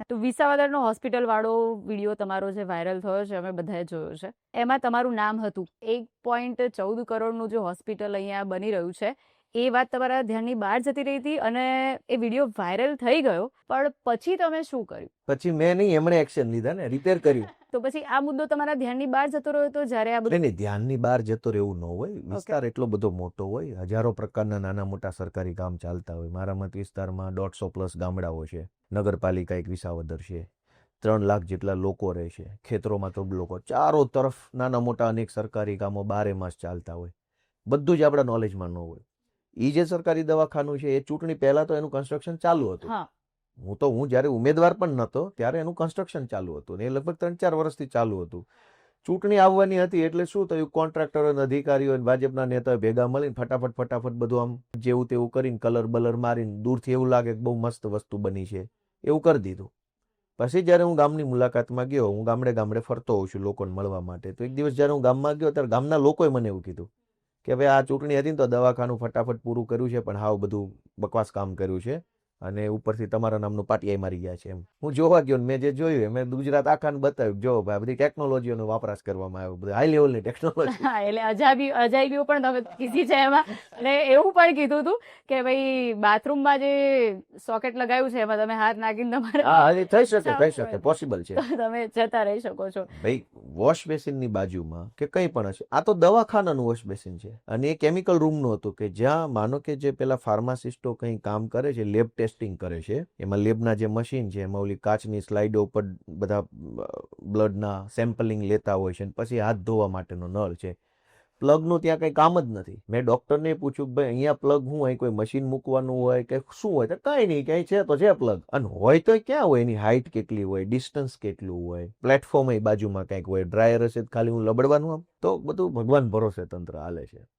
તો વિસાવદરનો હોસ્પિટલ વાળો વિડીયો તમારો જે વાયરલ થયો છે અમે બધાએ જોયો છે, એમાં તમારું નામ હતું. 1.14 કરોડનું જે હોસ્પિટલ અહીંયા બની રહ્યું છે એ વાત તમારા ધ્યાનની બહાર જતી રહી હતી અને એ વિડીયો વાયરલ થઈ ગયો, પણ પછી તમે શું કર્યું? પછી મેં નહીં, એમણે એક્શન લીધા ને, રિપેર કર્યું. તો પછી આ મુદ્દો તમારા ધ્યાનની બહાર જતો રહ્યો તો જ્યારે આ બધું નહીં, ધ્યાનની બહાર જતો રહેવું ન હોય. વિસ્તાર એટલો બધો મોટો હોય, હજારો પ્રકારના નાના મોટા સરકારી કામ ચાલતા હોય. મારા મત વિસ્તારમાં 150+ ગામડાઓ છે, નગરપાલિકા એક વિસાવદર છે, 3 લાખ જેટલા લોકો રહે છે, ખેતરોમાં તો લોકો, ચારો તરફ નાના મોટા અનેક સરકારી કામો 12 માસ ચાલતા હોય. બધું જ આપણા નોલેજમાં ન હોય. એ જે સરકારી દવાખાનું છે એ ચૂંટણી પહેલા તો એનું કન્સ્ટ્રક્શન ચાલુ હતું. હું જ્યારે ઉમેદવાર પણ નહોતો ત્યારે એનું કન્સ્ટ્રક્શન ચાલુ હતું, ને એ લગભગ 3-4 વર્ષથી ચાલુ હતું. ચૂંટણી આવવાની હતી એટલે શું થયું, કોન્ટ્રાક્ટરો અને અધિકારીઓ ભાજપના નેતાઓ ભેગા મળીને ફટાફટ બધું આમ જેવું તેવું કરીને કલર બલર મારીને દૂરથી એવું લાગે કે બહુ મસ્ત વસ્તુ બની છે એવું કરી દીધું. પછી જ્યારે હું ગામની મુલાકાતમાં ગયો, હું ગામડે ફરતો હોઉં છું લોકોને મળવા માટે, તો એક દિવસ જ્યારે હું ગામમાં ગયો ત્યારે ગામના લોકોએ મને એવું કીધું કે ભાઈ આ ચૂંટણી હતી ને તો દવાખાનું ફટાફટ પૂરું કર્યું છે, પણ હાવ બધું બકવાસ કામ કર્યું છે અને ઉપરથી તમારા નામનું પાટિયા મારી ગયા છે. એમ હું જોવા ગયો ને મેં જે જોયું મેં ગુજરાત આખાને બતાવ્યું, જો ભાઈ બધી ટેકનોલોજીઓનો વપરાશ કરવામાં આવ્યો, બધી હાઈ લેવલની ટેકનોલોજી. એટલે અજાયબીઓ પણ તમે કીધી છે એમાં. અને એવું પણ કીધું હતું કે ભાઈ બાથરૂમમાં જે સોકેટ લગાવ્યું છે એમાં તમે હાથ નાખીને તમારે, હા થઈ શકે, પોસિબલ છે, તમે જતા રહી શકો છો. ભાઈ વોશ બેસિનની બાજુમાં કે કંઈ પણ હશે, આ તો દવાખાનાનું વોશ બેસિન છે અને એ કેમિકલ રૂમનું હતું કે જ્યાં માનો કે જે પેલા ફાર્માસિસ્ટો કંઈ કામ કરે છે, લેબ ટેસ્ટિંગ કરે છે, એમાં લેબના જે મશીન છે એમાં ઓલી કાચની સ્લાઇડો ઉપર બધા બ્લડના સેમ્પલિંગ લેતા હોય છે, પછી હાથ ધોવા માટેનો નળ છે. પ્લગનું ત્યાં કંઈ કામ જ નથી. મેં ડૉક્ટરને પૂછ્યું ભાઈ અહીંયા પ્લગ શું હોય, કોઈ મશીન મૂકવાનું હોય કે શું હોય, તો કાંઈ નહીં, ક્યાંય છે તો છે પ્લગ, અને હોય તો ક્યાં હોય, એની હાઇટ કેટલી હોય, ડિસ્ટન્સ કેટલું હોય, પ્લેટફોર્મ એ બાજુમાં કંઈક હોય, ડ્રાયર હશે ખાલી હું લબડવાનું, આમ તો બધું ભગવાન ભરોસે તંત્ર હાલે છે.